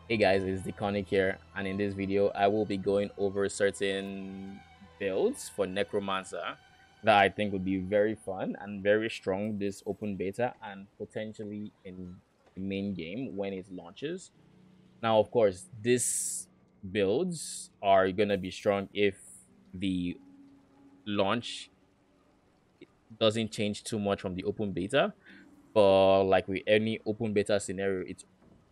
Hey guys, it's Deconic here, and in this video, I will be going over certain builds for Necromancer that I think would be very fun and very strong this open beta and potentially in the main game when it launches. Now, of course, these builds are gonna be strong if the launch doesn't change too much from the open beta. But like with any open beta scenario,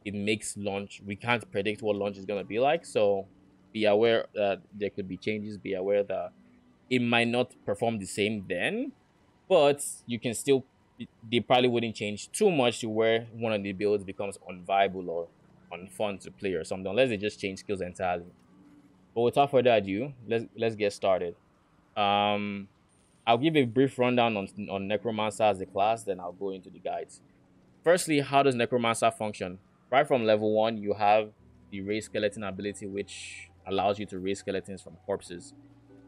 it makes launch. We can't predict what launch is gonna be like. So be aware that there could be changes. Be aware that it might not perform the same then, but you can still. They probably wouldn't change too much to where one of the builds becomes unviable or unfun to play or something, unless they just change skills entirely. But without further ado, let's get started. Um, I'll give a brief rundown on Necromancer as a class, then I'll go into the guides. Firstly, how does Necromancer function? Right from level 1, you have the raise skeleton ability, which allows you to raise skeletons from corpses.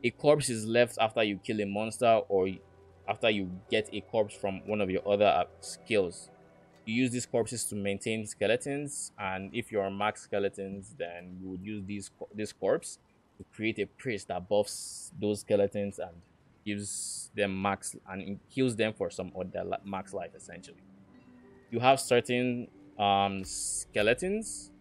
A corpse is left after you kill a monster or after you get a corpse from one of your other skills. You use these corpses to maintain skeletons, and if you're max skeletons, then you would use this corpse to create a priest that buffs those skeletons and gives them max and heals them for some other max life essentially. You have certain skeletons.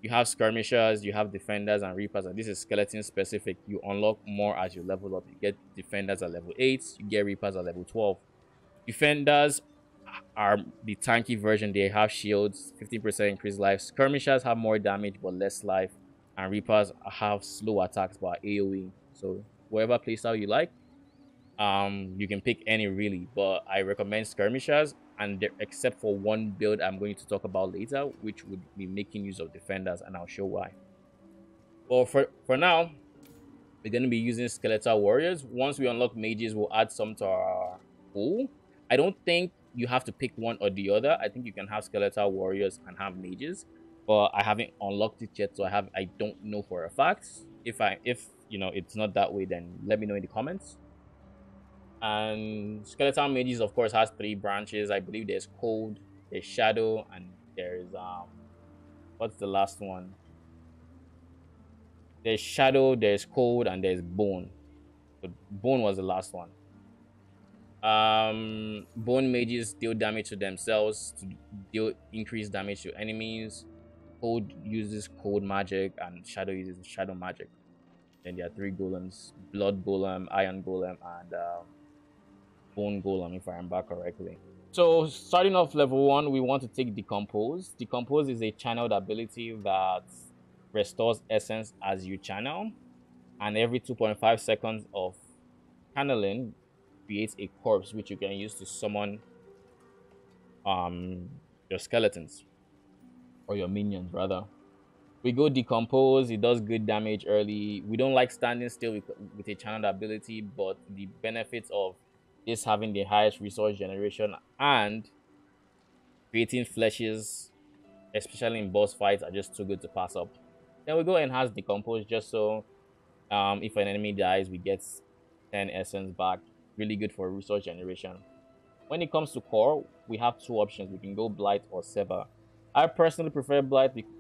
You have skirmishers, you have defenders and reapers, and this is skeleton specific. You unlock more as you level up. You get defenders at level 8, you get reapers at level 12. Defenders are the tanky version. They have shields, 15% increased life. Skirmishers have more damage but less life, and reapers have slow attacks but AoE. So whatever playstyle you like, you can pick any really, but I recommend skirmishers, and except for one build I'm going to talk about later, which would be making use of defenders, and I'll show why. Well, for now, we're going to be using skeletal warriors. Once we unlock mages, we'll add some to our pool. I don't think you have to pick one or the other. I think you can have skeletal warriors and have mages, but I haven't unlocked it yet, so I don't know for a fact. If you know it's not that way, then let me know in the comments. And skeletal mages, of course, has 3 branches. I believe there's cold, there's shadow, and there's what's the last one? There's shadow, there's cold, and there's bone. But bone was the last one. Bone mages deal damage to themselves to deal increased damage to enemies. Cold uses cold magic, and shadow uses shadow magic. Then there are 3 golems: blood golem, iron golem, and bone golem, if I remember correctly. So starting off level 1, we want to take Decompose. Decompose is a channeled ability that restores essence as you channel, and every 2.5 seconds of channeling creates a corpse which you can use to summon your skeletons or your minions rather. We go Decompose. It does good damage early. We don't like standing still with a channeled ability, but the benefits of this having the highest resource generation and creating fleshes, especially in boss fights, are just too good to pass up. Then we go Enhance Decompose, just so if an enemy dies, we get 10 essence back. Really good for resource generation. When it comes to core, we have 2 options. We can go Blight or Sever. I personally prefer Blight because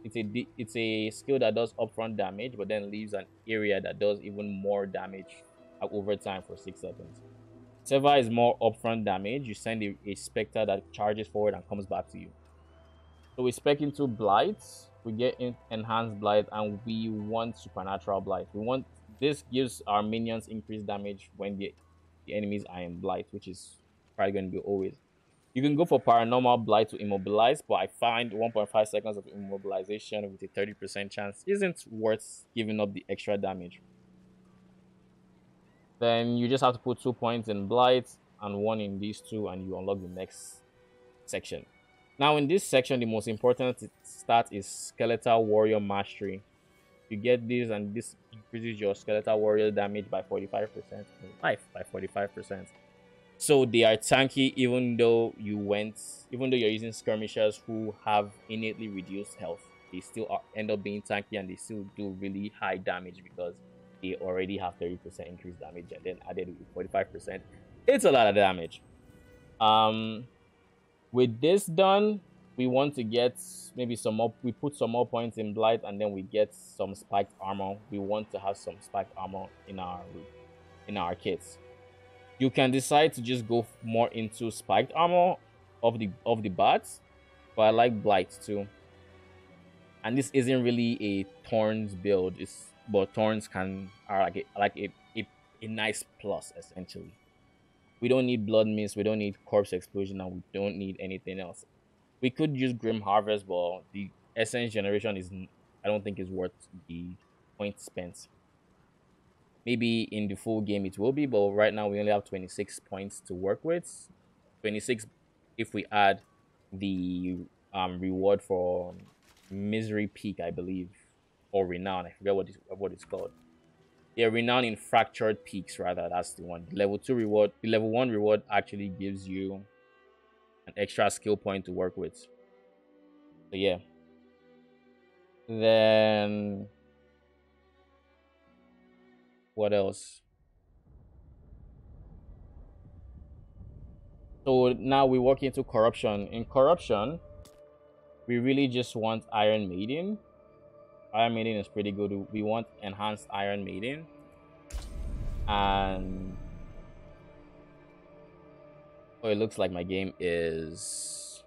it's a skill that does upfront damage, but then leaves an area that does even more damage over time for 6 seconds. Sever is more upfront damage. You send a specter that charges forward and comes back to you. So we spec into Blight. We get Enhanced Blight, and we want Supernatural Blight. This gives our minions increased damage when the enemies are in Blight, which is probably going to be always. You can go for Paranormal Blight to immobilize, but I find 1.5 seconds of immobilization with a 30% chance isn't worth giving up the extra damage. Then you just have to put 2 points in Blight and 1 in these 2, and you unlock the next section. Now in this section, the most important stat is Skeletal Warrior Mastery. You get this, and this increases your Skeletal Warrior damage by 45% and life by 45%. So they are tanky even though you're using skirmishers who have innately reduced health. They still end up being tanky, and they still do really high damage because they already have 30% increased damage, and then added with 45%. It's a lot of damage. With this done, We want to get maybe some more. We put some more points in blight, and then we get some spiked armor. We want to have some spiked armor in our kits. You can decide to just go more into spiked armor of the bats, but I like blight too. And this isn't really a thorns build. It's but thorns can are like a nice plus essentially. We don't need blood mist. We don't need corpse explosion, and we don't need anything else. We could use Grim Harvest, but the essence generation I don't think is worth the point spent. Maybe in the full game it will be, but right now we only have 26 points to work with. 26 if we add the reward for Misery Peak, I believe, or Renown. I forget what it's called. Yeah, Renown in Fractured Peaks, rather. That's the one. The level 2 reward, the level 1 reward actually gives you an extra skill point to work with. So yeah. Then what else? So now we walk into corruption. In corruption, we really just want Iron Maiden. Iron Maiden is pretty good. We want enhanced Iron Maiden. And oh, it looks like my game is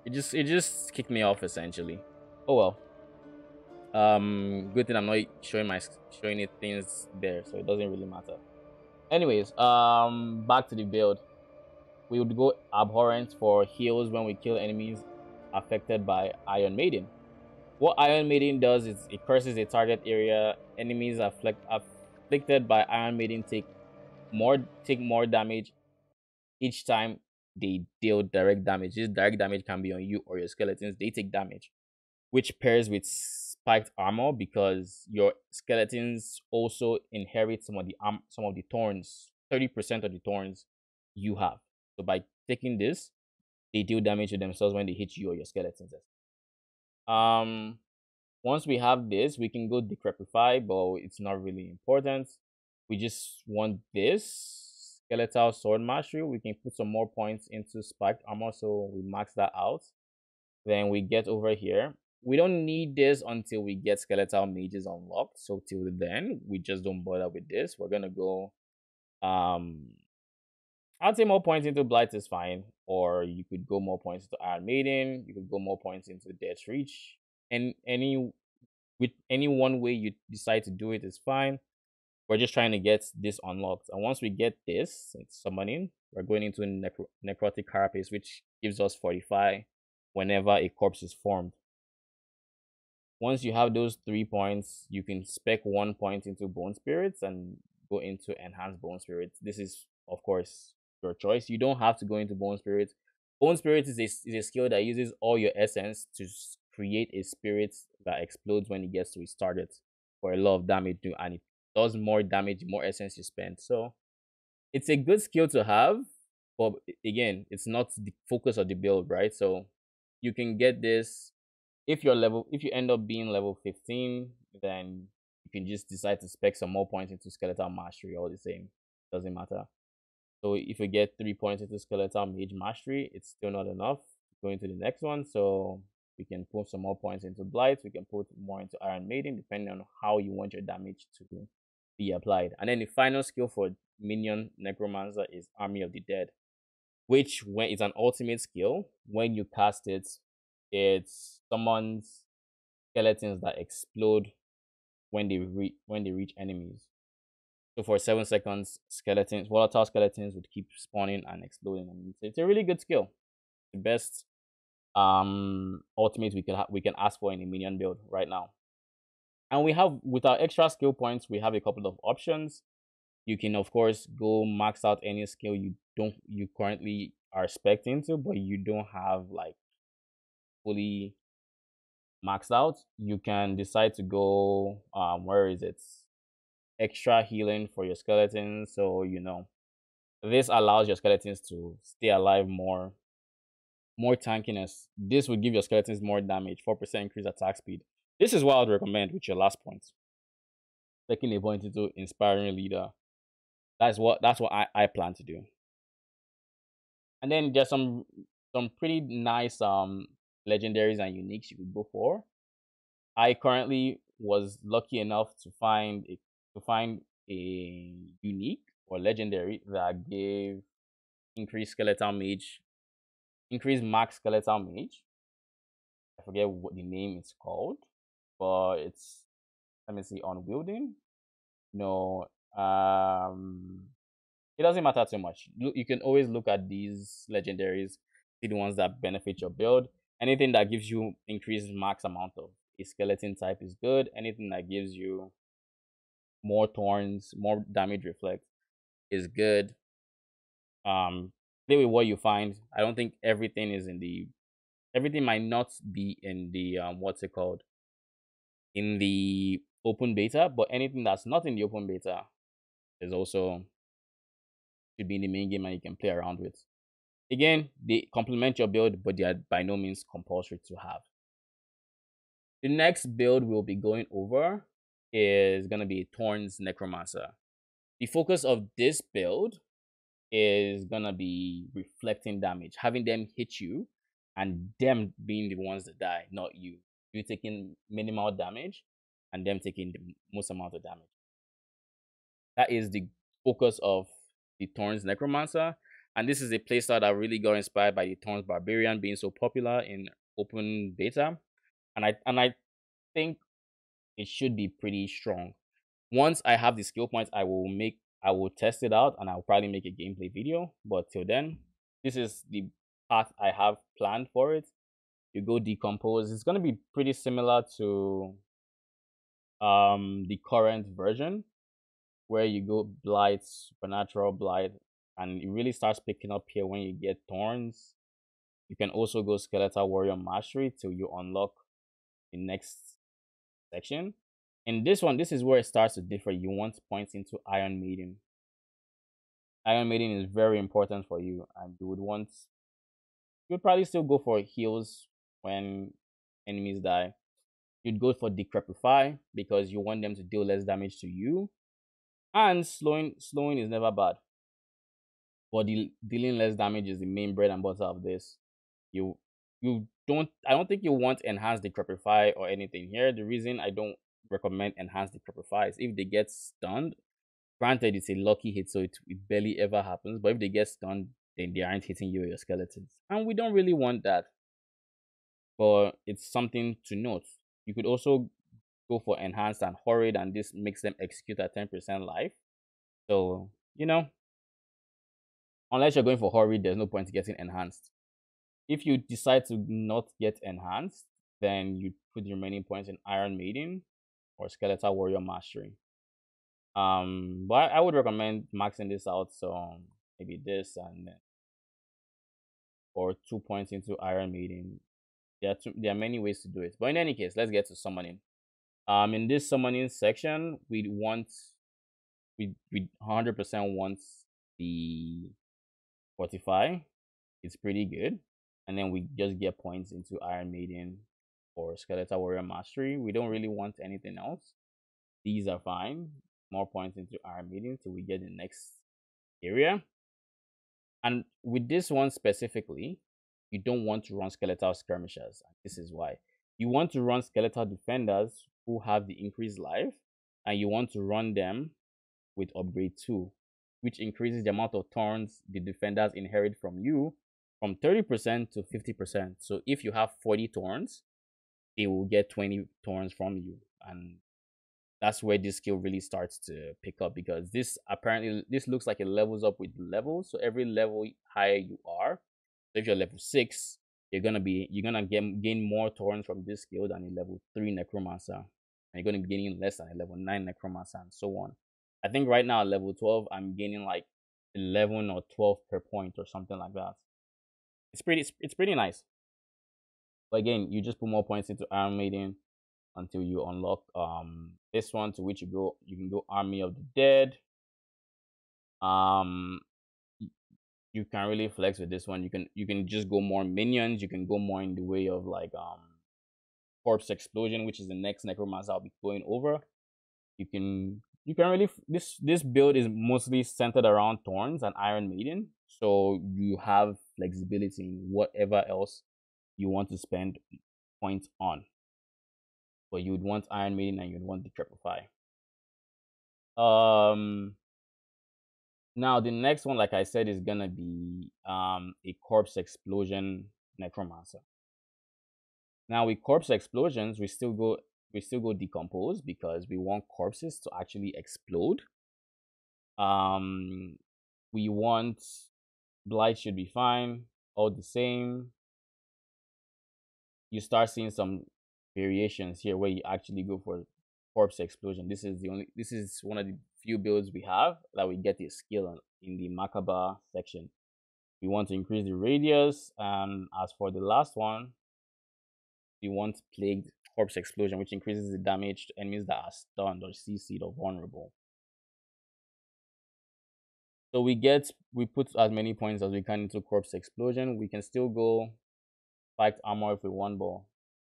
it just kicked me off essentially. Oh well. Good thing I'm not showing it things there, so it doesn't really matter. Anyways, back to the build. We would go abhorrent for heals when we kill enemies affected by Iron Maiden. What Iron Maiden does is it curses a target area. Enemies afflicted by Iron Maiden take more damage each time they deal direct damage. This direct damage can be on you or your skeletons. They take damage, which pairs with spiked armor because your skeletons also inherit some of the thorns. 30% of the thorns you have. So by taking this, they deal damage to themselves when they hit you or your skeletons. Um, Once we have this, we can go decrepify, but it's not really important. We just want this skeletal sword mastery. We can put some more points into spiked armor, so we max that out. Then we get over here. We don't need this until we get skeletal mages unlocked. So till then, we just don't bother with this. We're gonna go I'd say more points into Blight is fine, or you could go more points into Iron Maiden. You could go more points into Death's Reach, and any one way you decide to do it is fine. We're just trying to get this unlocked, and once we get this summoning, we're going into Necrotic Carapace, which gives us 45 whenever a corpse is formed. Once you have those 3 points, you can spec 1 point into Bone Spirits and go into Enhanced Bone Spirits. This is, of course, your choice. You don't have to go into Bone Spirits. Bone Spirits is a skill that uses all your essence to create a spirit that explodes when it gets to its target for a lot of damage, and it does more damage the more essence you spend. So it's a good skill to have, but again, it's not the focus of the build, right? So you can get this if you end up being level 15, then you can just decide to spec some more points into skeletal mastery, all the same. Doesn't matter. So if you get 3 points into skeletal mage mastery, it's still not enough. Going to the next one. So we can put some more points into blight. We can put more into Iron Maiden, depending on how you want your damage to be applied. And then the final skill for minion necromancer is Army of the Dead, which when it's an ultimate skill, when you cast it, it summons skeletons that explode when they reach enemies. So for 7 seconds, volatile skeletons would keep spawning and exploding. And it's a really good skill. The best ultimate we can ask for in a minion build right now. And we have with our extra skill points, we have a couple of options. You can of course go max out any skill you currently are expecting to, but you don't have like fully maxed out. You can decide to go where is it? Extra healing for your skeletons. So this allows your skeletons to stay alive more tankiness. This would give your skeletons more damage, 4% increase attack speed. This is what I'd recommend with your last point. Taking a point into inspiring leader. That's what I plan to do. And then there's some some pretty nice legendaries and uniques you could go for. I currently was lucky enough to find a unique or legendary that gave increased skeletal mage, increased max skeletal mage. I forget what the name is called, but it's, let me see, unwielding. No, it doesn't matter too much. You can always look at these legendaries, see the ones that benefit your build. Anything that gives you increased max amount of a skeleton type is good. Anything that gives you more thorns, more damage reflect is good. Play with what you find. I don't think everything is in the everything might not be in the what's it called, in the open beta, but anything that's not in the open beta is also should be in the main game and you can play around with. Again, they complement your build, but they are by no means compulsory to have. The next build we'll be going over is gonna be Thorn's Necromancer. The focus of this build is gonna be reflecting damage, having them hit you, and them being the ones that die, not you. You taking minimal damage, and them taking the most amount of damage. That is the focus of the Thorns Necromancer. And this is a playstyle that really got inspired by the Thorns Barbarian being so popular in open beta. And I think it should be pretty strong. Once I have the skill points, I will test it out and I'll probably make a gameplay video. But till then, this is the path I have planned for it. You go decompose. It's gonna be pretty similar to the current version where you go blight, supernatural blight, and it really starts picking up here when you get thorns. You can also go skeletal warrior mastery till you unlock the next section. In this one, this is where it starts to differ. You want points into Iron Maiden. Iron Maiden is very important for you, and you'd probably still go for heals when enemies die. You'd go for Decrepify because you want them to deal less damage to you. And slowing is never bad. But dealing less damage is the main bread and butter of this. You you don't I don't think you want enhanced Decrepify or anything here. The reason I don't recommend enhanced Decrepify is if they get stunned. Granted, it's a lucky hit, so it barely ever happens. But if they get stunned, then they aren't hitting you or your skeletons. And we don't really want that. But it's something to note. You could also go for enhanced and horrid, and this makes them execute at 10% life. So, unless you're going for horrid, there's no point getting enhanced. If you decide to not get enhanced, then you put the remaining points in Iron Maiden or Skeletal Warrior Mastery. But I would recommend maxing this out. So maybe this and then, or 2 points into Iron Maiden. There are many ways to do it. But in any case, let's get to summoning. In this summoning section, we 100% want the Fortify. It's pretty good. And then we just get points into Iron Maiden or Skeletal Warrior Mastery. We don't really want anything else. These are fine. More points into Iron Maiden till we get the next area. And with this one specifically, you don't want to run Skeletal Skirmishers. This is why. You want to run Skeletal Defenders who have the increased life, and you want to run them with upgrade 2, which increases the amount of thorns the defenders inherit from you from 30% to 50%. So if you have 40 thorns, they will get 20 thorns from you. And that's where this skill really starts to pick up, because this looks like it levels up with levels. So every level higher you are, so if you're level 6, you're gonna gain more thorns from this skill than a level 3 necromancer, and you're gonna be gaining less than a level 9 necromancer, and so on. I think right now at level 12, I'm gaining like 11 or 12 per point or something like that. It's pretty nice. But again, you just put more points into Iron Maiden until you unlock this one, to which you can go Army of the Dead. You can really flex with this one. You can just go more minions. You can go more in the way of like Corpse Explosion, which is the next necromancer I'll be going over. You can you can really this build is mostly centered around thorns and Iron Maiden, so you have flexibility in whatever else you want to spend points on. But you would want Iron Maiden and you'd want the Decrepify. Um, Now the next one, like I said, is gonna be a corpse explosion necromancer. Now with corpse explosions, we still go decompose because we want corpses to actually explode. Um, we want blight should be fine, all the same. You start seeing some variations here where you actually go for corpse explosion. This is one of the few builds we have that we get a skill in the Macabre section. We want to increase the radius, and as for the last one, we want plagued corpse explosion, which increases the damage to enemies that are stunned or CC'd or vulnerable. So we put as many points as we can into corpse explosion. We can still go spiked armor if we want, but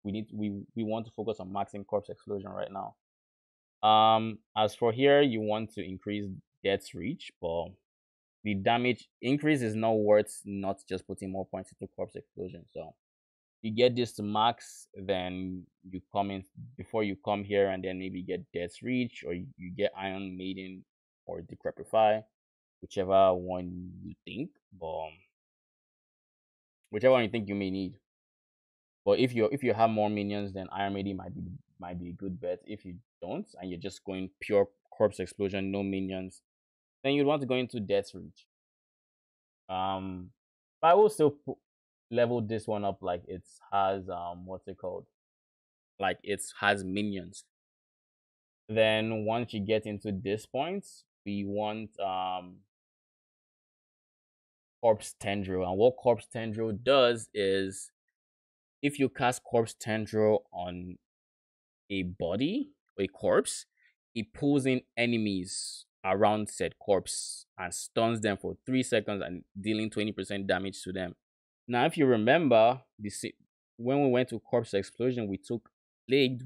we want to focus on maxing corpse explosion right now. As for here, you want to increase death's reach, but the damage increase is not worth not just putting more points into corpse explosion. So you get this to max, then you come in before you come here, and then maybe get death's reach, or you get Iron Maiden or Decrepify, whichever one you think, but whichever one you think you may need. But if you have more minions, then Iron Maiden might be a good bet. If you don't, and you're just going pure corpse explosion, no minions, then you'd want to go into Death's Reach. But I will still level this one up like it has what's it called? Like it has minions. Then once you get into this point, we want Corpse Tendril, and what Corpse Tendril does is if you cast Corpse Tendril on a body or a corpse, it pulls in enemies around said corpse and stuns them for 3 seconds and dealing 20% damage to them. Now, if you remember, when we went to corpse explosion, we took plagued,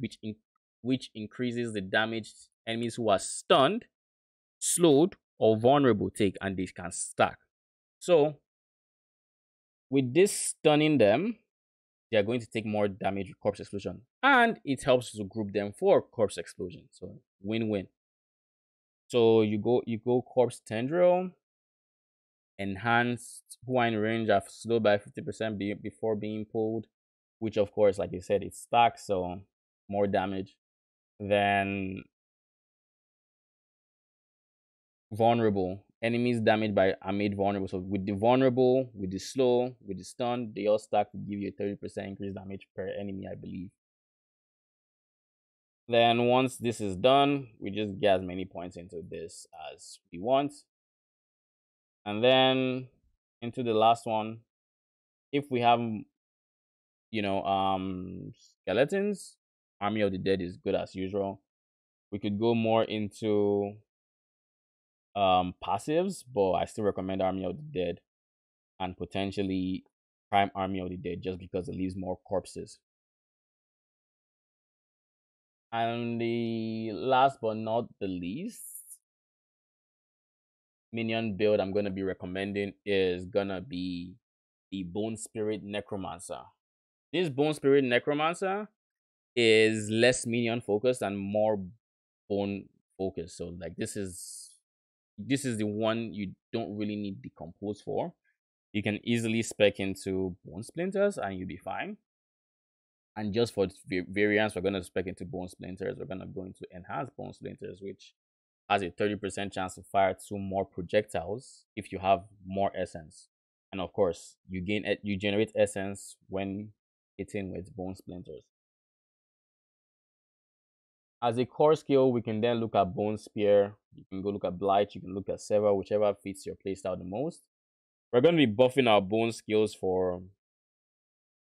which increases the damage enemies who are stunned, slowed, or vulnerable take, and they can stack. So, with this stunning them, they are going to take more damage with corpse explosion, and it helps to group them for corpse explosion. So win-win. So you go corpse tendril, enhanced who are in range are slowed by 50% before being pulled, which of course, like I said, it stacks, so more damage. Then vulnerable enemies damaged by are made vulnerable. So with the vulnerable, with the slow, with the stun, they all stack to give you a 30% increased damage per enemy, I believe. Then once this is done, we just get as many points into this as we want. And then into the last one, if we have, skeletons, Army of the Dead is good as usual. We could go more into passives, but I still recommend Army of the Dead and potentially Prime Army of the Dead just because it leaves more corpses. And the last but not the least, minion build I'm gonna be recommending is gonna be the Bone Spirit Necromancer. This Bone Spirit Necromancer is less minion focused and more bone focused. So like this is the one you don't really need decompose for. You can easily spec into bone splinters and you'll be fine. And just for variance, we're gonna spec into bone splinters. We're gonna go into enhanced bone splinters, which has a 30% chance to fire 2 more projectiles if you have more essence. And of course, you generate essence when hitting with bone splinters. As a core skill, we can then look at Bone Spear. You can go look at Blight. You can look at Sever, whichever fits your playstyle the most. We're going to be buffing our bone skills for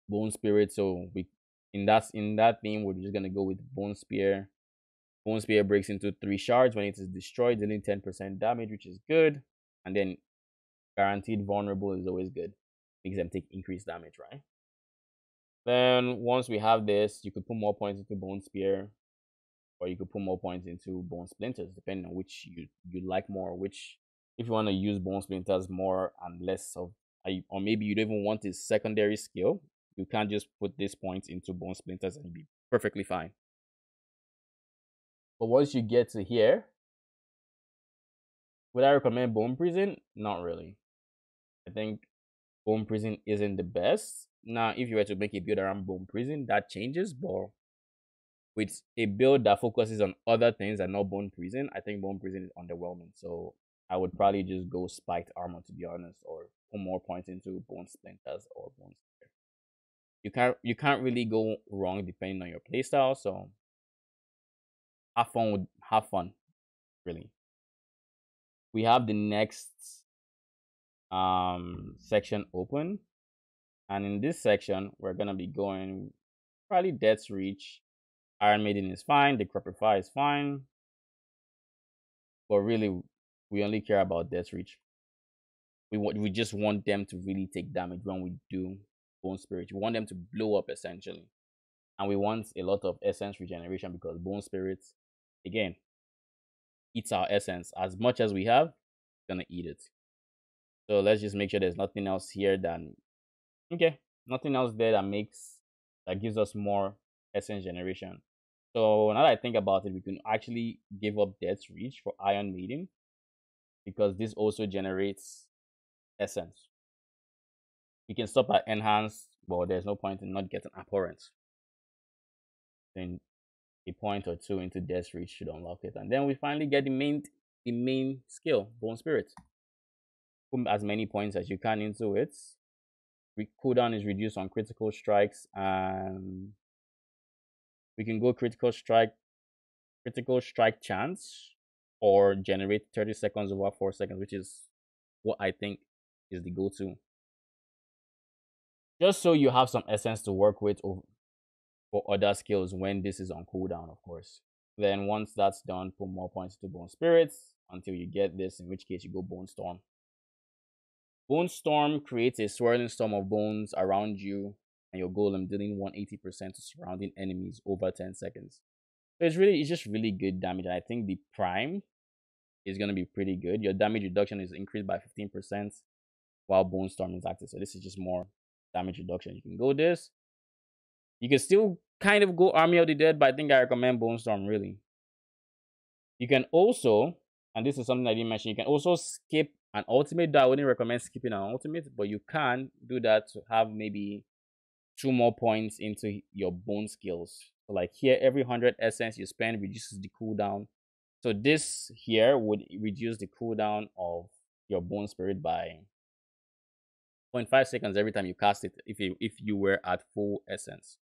Bone Spirit, so we in that theme, we're just gonna go with Bone Spear. Bone Spear breaks into 3 shards when it is destroyed, dealing 10% damage, which is good. And then guaranteed vulnerable is always good. Makes them take increased damage, right? Then once we have this, you could put more points into Bone Spear. or you could put more points into bone splinters, depending on which you like more. Which, if you want to use bone splinters more and less of, or maybe you don't even want a secondary skill, you can't just put these points into bone splinters and be perfectly fine. But once you get to here, would I recommend bone prison? Not really. I think bone prison isn't the best. Now, if you were to make a build around bone prison, that changes, but with a build that focuses on other things and not bone prison, I think bone prison is underwhelming. So I would probably just go spiked armor, to be honest, or put more points into bone splinters or bone spear. You can't really go wrong depending on your playstyle. So have fun really. We have the next section open, and in this section we're gonna be going probably Death's Reach. Iron Maiden is fine, the Decrepify is fine, but really we only care about Death's Reach. We just want them to really take damage when we do Bone Spirit. We want them to blow up essentially, and we want a lot of essence regeneration because Bone Spirit, again, eats our essence. As much as we have, it's gonna eat it. So let's just make sure there's nothing else here than, okay, nothing else there that gives us more essence generation. So now that I think about it, we can actually give up Death's Reach for Iron Maiden because this also generates essence. You can stop at enhanced, but there's no point in not getting abhorrent. Then a point or two into Death's Reach should unlock it, and then we finally get the main skill, Bone Spirit. Put as many points as you can into it. Cooldown is reduced on critical strikes, and we can go critical strike chance, or generate 30 seconds over 4 seconds, which is what I think is the go-to. Just so you have some essence to work with for other skills when this is on cooldown, of course. Then once that's done, put more points to Bone Spirits until you get this, in which case you go Bone Storm. Bone Storm creates a swirling storm of bones around you and your golem, dealing 180% to surrounding enemies over 10 seconds. So it's just really good damage. And I think the prime is going to be pretty good. Your damage reduction is increased by 15% while Bone Storm is active. So this is just more damage reduction. You can go this. You can still kind of go Army of the Dead, but I think I recommend Bone Storm really. You can also, and this is something I didn't mention, you can also skip an ultimate, though I wouldn't recommend skipping an ultimate, but you can do that to have maybe 2 more points into your bone skills. So like here, every 100 essence you spend reduces the cooldown. So this here would reduce the cooldown of your Bone Spirit by 0.5 seconds every time you cast it if you were at full essence.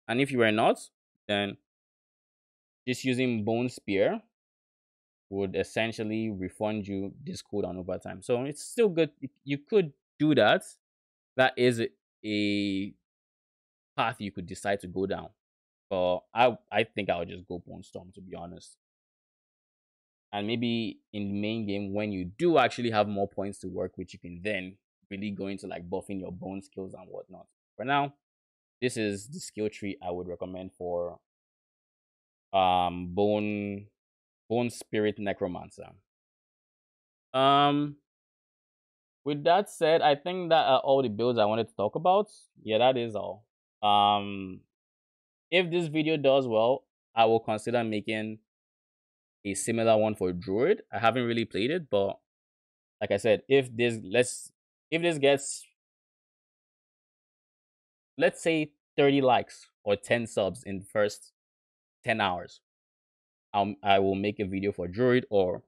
And if you were not, then just using Bone Spear would essentially refund you this cooldown over time. So it's still good. You could do that. That is a path you could decide to go down. But I think I would just go Bone Storm, to be honest. And maybe in the main game, when you do actually have more points to work with, you can then really go into like buffing your bone skills and whatnot. For now, this is the skill tree I would recommend for bone spirit necromancer. With that said, I think that are all the builds I wanted to talk about. Yeah, that is all. If this video does well, I will consider making a similar one for Druid. I haven't really played it, but like I said, if this gets, let's say, 30 likes or 10 subs in the first 10 hours, I will make a video for Druid or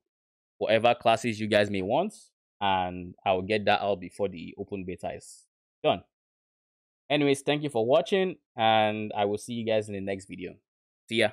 whatever classes you guys may want, and I will get that out before the open beta is done. Anyways, thank you for watching, and I will see you guys in the next video. See ya.